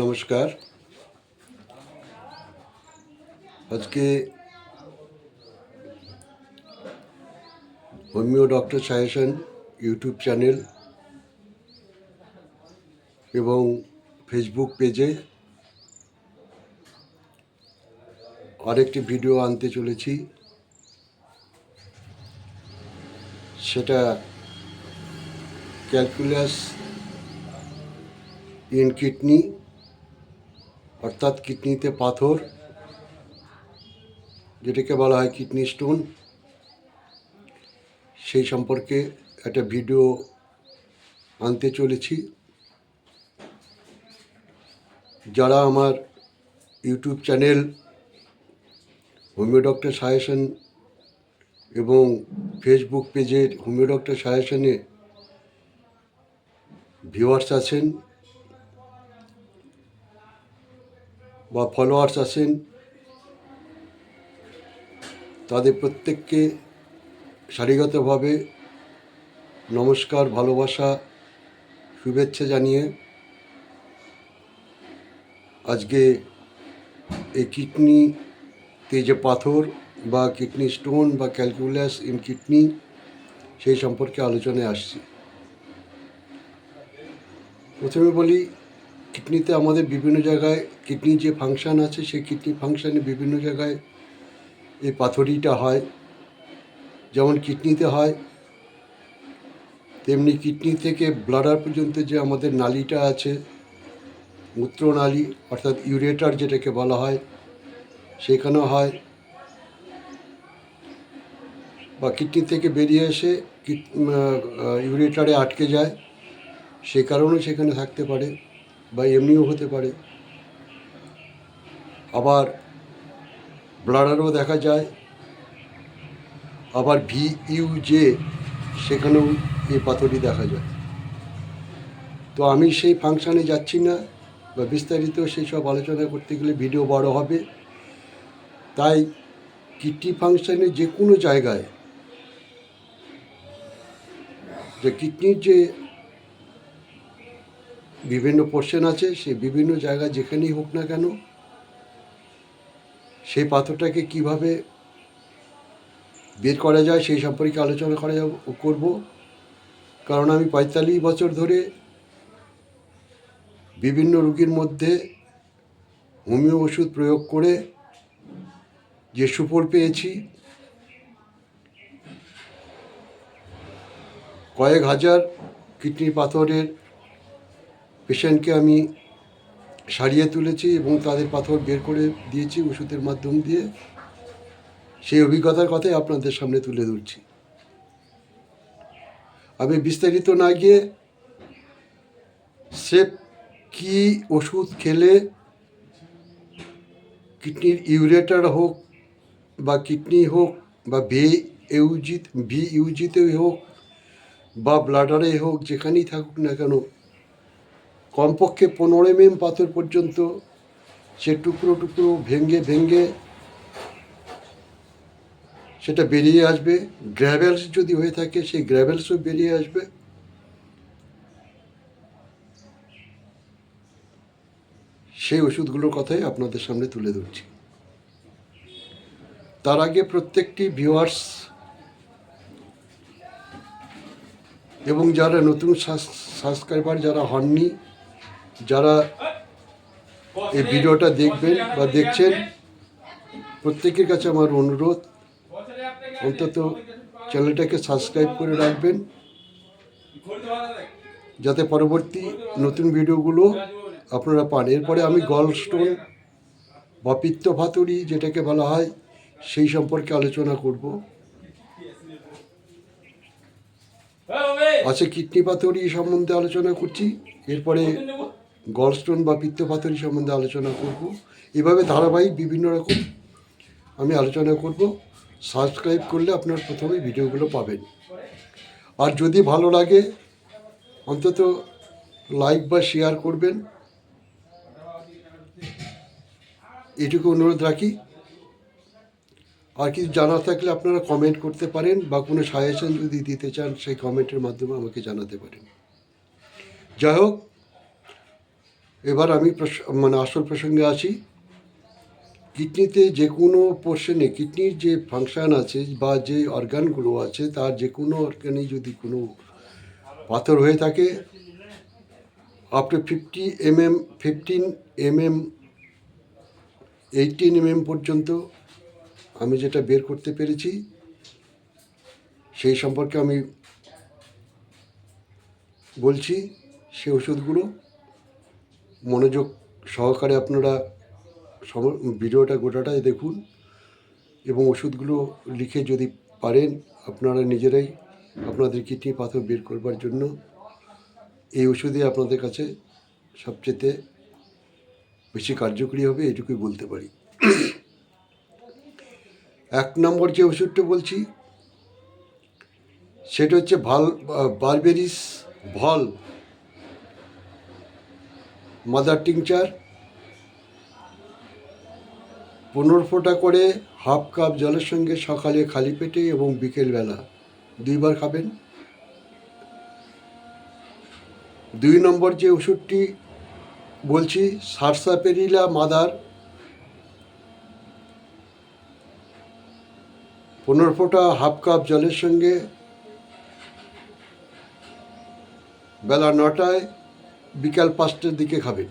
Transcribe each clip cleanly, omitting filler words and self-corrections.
নমস্কার। আজকে homeo doctor suggestion YouTube channel এবং ফেসবুক পেজে আরেকটি ভিডিও আনতে চলেছি। সেটা ক্যালকুলাস ইন কিডনি, অর্থাৎ কিডনিতে পাথর, যেটাকে বলা হয় কিডনি স্টোন, সেই সম্পর্কে একটা ভিডিও আনতে চলেছি। যারা আমার YouTube channel homeo doctor suggestion এবং ফেসবুক পেজের হোমিও ডক্টর সাজেশনে ভিউয়ার্স আছেন বা ফলোয়ার্স আছেন, তাদের প্রত্যেককে সারিগতভাবে নমস্কার, ভালোবাসা, শুভেচ্ছা জানিয়ে আজকে এই কিডনিতে যে পাথর বা কিডনি স্টোন বা ক্যালকুলাস ইন কিডনি, সেই সম্পর্কে আলোচনায় আসছি। প্রথমে বলি, কিডনিতে আমাদের বিভিন্ন জায়গায় কিডনির যে ফাংশান আছে, সেই কিডনি ফাংশানে বিভিন্ন জায়গায় এই পাথরিটা হয়। যেমন কিডনিতে হয়, তেমনি কিডনি থেকে ব্লাডার পর্যন্ত যে আমাদের নালীটা আছে, মূত্রনালী অর্থাৎ ইউরেটার যেটাকে বলা হয়, সেখানেও হয়। বা কিডনি থেকে বেরিয়ে এসে ইউরেটারে আটকে যায়, সে কারণেও সেখানে থাকতে পারে বা এমনিও হতে পারে। আবার ব্লাডারও দেখা যায়। আবার VUJ, সেখানেও এই পাথরটি দেখা যায়। তো আমি সেই ফাংশানে যাচ্ছি না, বা বিস্তারিত সেই সব আলোচনা করতে গেলে ভিডিও বড় হবে। তাই কিডনি ফাংশানে যে কোনো জায়গায়, যে কিডনির যে বিভিন্ন পোর্শন আছে, সেই বিভিন্ন জায়গায় যেখানেই হোক না কেন, সেই পাথরটাকে কিভাবে বের করা যায় সেই সম্পর্কে আলোচনা করব। কারণ আমি 45 বছর ধরে বিভিন্ন রোগীর মধ্যে হোমিও ওষুধ প্রয়োগ করে যে সুফল পেয়েছি, কয়েক হাজার কিডনি পাথরের পেশেন্টকে আমি সারিয়ে তুলেছি এবং তাদের পাথর বের করে দিয়েছি ওষুধের মাধ্যম দিয়ে। সেই অভিজ্ঞতার কথাই আপনাদের সামনে তুলে ধরছি। আমি বিস্তারিত না গিয়ে সেফ কি ওষুধ খেলে কিডনির ইউরেটার হোক বা কিডনি হোক বা VUJতে হোক বা ব্লাডারে হোক, যেখানেই থাকুক না কেন, কমপক্ষে 15 mm পাথর পর্যন্ত সে টুকরো টুকরো ভেঙে সেটা বেরিয়ে আসবে। গ্র্যাভেলস যদি হয়ে থাকে, সেই গ্র্যাভেলসও বেরিয়ে আসবে। সেই ওষুধগুলোর কথাই আপনাদের সামনে তুলে ধরছি। তার আগে প্রত্যেকটি ভিউয়ার্স এবং যারা নতুন সাবস্ক্রাইবার যারা হননি, যারা এই ভিডিওটা দেখবেন বা দেখছেন, প্রত্যেকের কাছে আমার অনুরোধ, অন্তত চ্যানেলটাকে সাবস্ক্রাইব করে রাখবেন, যাতে পরবর্তী নতুন ভিডিওগুলো আপনারা পান। এরপরে আমি গলস্টোন বা পিত্তপাথড়ী যেটাকে বলা হয়, সেই সম্পর্কে আলোচনা করব। আচ্ছা, কিডনি পাথড়ী সম্বন্ধে আলোচনা করছি, এরপরে গলস্টোন বা পিত্তপাথড়ী সম্বন্ধে আলোচনা করব। এভাবে ধারাবাহিক বিভিন্ন রকম আমি আলোচনা করব। সাবস্ক্রাইব করলে আপনার প্রথমে ভিডিওগুলো পাবেন। আর যদি ভালো লাগে, অন্তত লাইক বা শেয়ার করবেন, এটুকু অনুরোধ রাখি। আর কিছু জানার থাকলে আপনারা কমেন্ট করতে পারেন, বা কোনো সাজেশন যদি দিতে চান, সেই কমেন্টের মাধ্যমে আমাকে জানাতে পারেন। যাই হোক, এবার আমি মানে আসল প্রসঙ্গে আসি। কিডনিতে যে কোনো পোর্শনে, কিডনির যে ফাংশান আছে বা যে অর্গানগুলো আছে, তার যে কোনো অর্গানে যদি কোনো পাথর হয়ে থাকে, আফটার 15 mm 18 mm পর্যন্ত আমি যেটা বের করতে পেরেছি, সেই সম্পর্কে আমি বলছি। সে ওষুধগুলো মনোযোগ সহকারে আপনারা ভিডিওটা গোটাটাই দেখুন, এবং ওষুধগুলো লিখে যদি পারেন আপনারা নিজেরাই আপনাদের কিডনি পাথর বের করবার জন্য এই ওষুধই আপনাদের কাছে সবচেয়ে বেশি কার্যকরী হবে, এটুকুই বলতে পারি। 1 নম্বর যে ওষুধটা বলছি সেটা হচ্ছে বারবেরিস ভল মাদার টিংচার। 15 ফোঁটা করে হাফ কাপ জলের সঙ্গে সকালে খালি পেটে এবং বিকেলবেলা 2 বার খাবেন। 2 নম্বর যে ওষুধটি বলছি সারসাপেরিলা মাদার, 15 ফোঁটা হাফ কাপ জলের সঙ্গে বেলা 9টায় বিকাল 5টার দিকে খাবেন।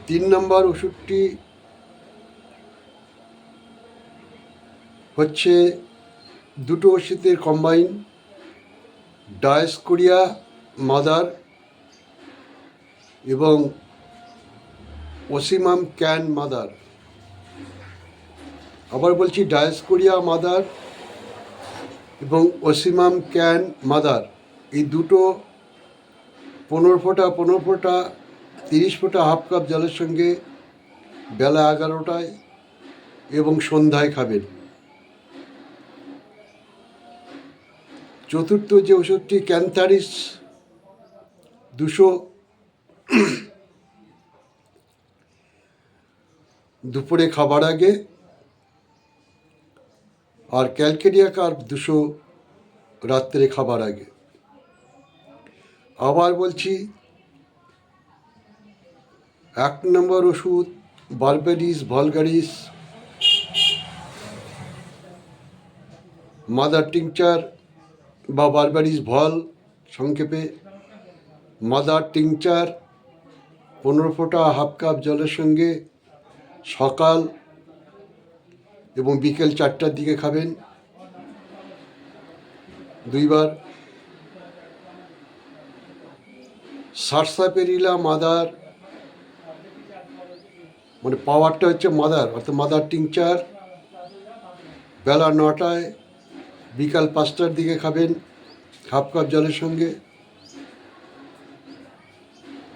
3 নম্বর ওষুধটি হচ্ছে দুটো ওষুধের কম্বাইন, ডায়াস্কোরিয়া মাদার এবং ওসিমাম ক্যান মাদার। আবার বলছি, ডায়াস্কোরিয়া মাদার এবং ওসিমাম ক্যান মাদার, এই দুটো 15 ফোঁটা 30 ফোঁটা হাফ কাপ জলের সঙ্গে বেলা 11টায় এবং সন্ধ্যায় খাবেন। চতুর্থ যে ওষুধটি ক্যান্থারিস 200 দুপুরে খাবার আগে, আর ক্যালকেরিয়া কার্প 200 রাত্রে খাবার আগে। আবার বলছি, 1 নম্বর ওষুধ বারবেরিস ভলগারিস মাদার টিংচার বা বারবেরিস ভল সংক্ষেপে, মাদার টিংচার 15 ফোঁটা হাফ কাপ জলের সঙ্গে সকাল এবং বিকেল 4টার দিকে খাবেন 2 বার। সারসাপেরিলা মাদার, মানে পাওয়ারটা হচ্ছে মাদার, অর্থাৎ মাদার টিংচার বেলা 9টায় বিকাল 5টার দিকে খাবেন হাফ কাপ জলের সঙ্গে।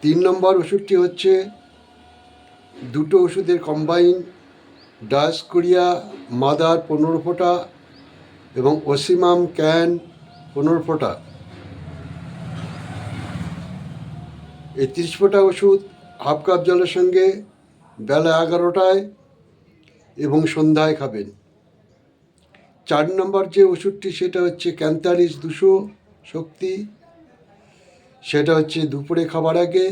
3 নম্বর ওষুধটি হচ্ছে দুটো ওষুধের কম্বাইন, ডায়াস্কোরিয়া মাদার 15 ফোঁটা এবং ওসিমাম ক্যান 15 ফোঁটা। এই 30 ফোঁটা ওষুধ হাফ কাপ জলের সঙ্গে বেলা 11টায় এবং সন্ধ্যায় খাবেন। 4 নম্বর যে ওষুধটি সেটা হচ্ছে ক্যান্থারিস 200 শক্তি, সেটা হচ্ছে দুপুরে খাবার আগে,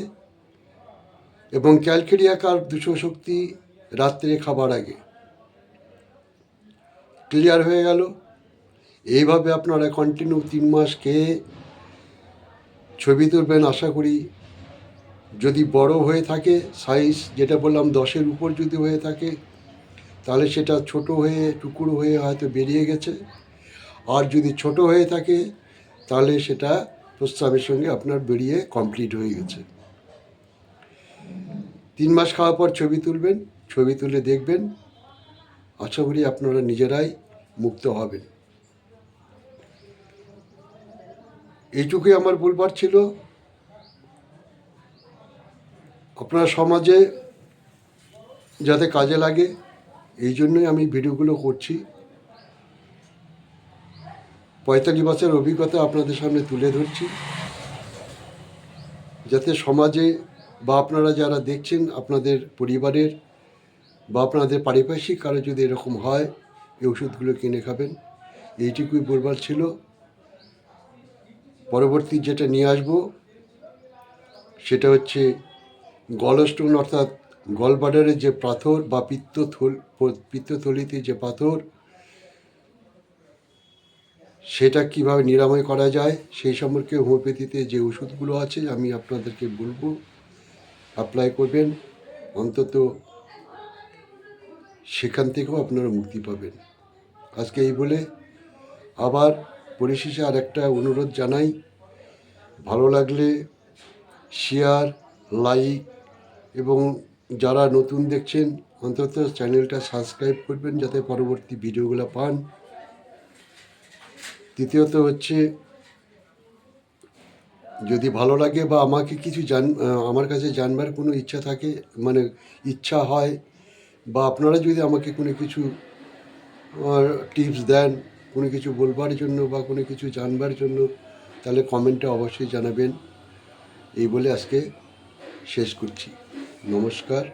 এবং ক্যালকেরিয়া কার্প 200 শক্তি রাত্রে খাবার আগে। ক্লিয়ার হয়ে গেল? এইভাবে আপনারা কন্টিনিউ 3 মাস খেয়ে ছবি তুলবেন আশা করি। যদি বড় হয়ে থাকে সাইজ, যেটা বললাম 10-এর উপর যদি হয়ে থাকে, তাহলে সেটা ছোট হয়ে টুকরো হয়ে হয়তো বেরিয়ে গেছে। আর যদি ছোট হয়ে থাকে তাহলে সেটা প্রস্রাবের সঙ্গে আপনার বেরিয়ে কমপ্লিট হয়ে গেছে। 3 মাস খাওয়ার পর ছবি তুলবেন, ছবি তুলে দেখবেন, আশা করি আপনারা নিজেরাই মুক্ত হবেন। এইটুকুই আমার বলবার ছিল। আপনারা সমাজে যাতে কাজে লাগে এই জন্যই আমি ভিডিওগুলো করছি। 45 বছরের অভিজ্ঞতা আপনাদের সামনে তুলে ধরছি, যাতে সমাজে বা আপনারা যারা দেখছেন আপনাদের পরিবারের বা আপনাদের পারিপার্শ্বিক কারো যদি এরকম হয়, এই ওষুধগুলো কিনে খাবেন। এইটুকুই বলবার ছিল। পরবর্তী যেটা নিয়ে আসবো সেটা হচ্ছে গলস্টোন অর্থাৎ গলব্লাডারে যে পাথর বা পিত্তথলিতে যে পাথর, সেটা কিভাবে নিরাময় করা যায় সেই সম্পর্কে হোমিওপ্যাথিতে যে ওষুধগুলো আছে আমি আপনাদেরকে বলবো, অ্যাপ্লাই করবেন, অন্তত সেখান থেকেও আপনারা মুক্তি পাবেন। আজকে এই বলে আবার পরিশেষে আর একটা অনুরোধ জানাই, ভালো লাগলে শেয়ার, লাইক এবং যারা নতুন দেখছেন অন্তত চ্যানেলটা সাবস্ক্রাইব করবেন যাতে পরবর্তী ভিডিওগুলো পান। দ্বিতীয়ত হচ্ছে, যদি ভালো লাগে বা আমাকে কিছু আমার কাছে জানবার কোনো ইচ্ছা থাকে, মানে ইচ্ছা হয়, বা আপনারা যদি আমাকে কোনো কিছু টিপস দেন কোনো কিছু বলবার জন্য বা কোনো কিছু জানবার জন্য, তাহলে কমেন্টে অবশ্যই জানাবেন। এই বলে আজকে শেষ করছি। নমস্কার।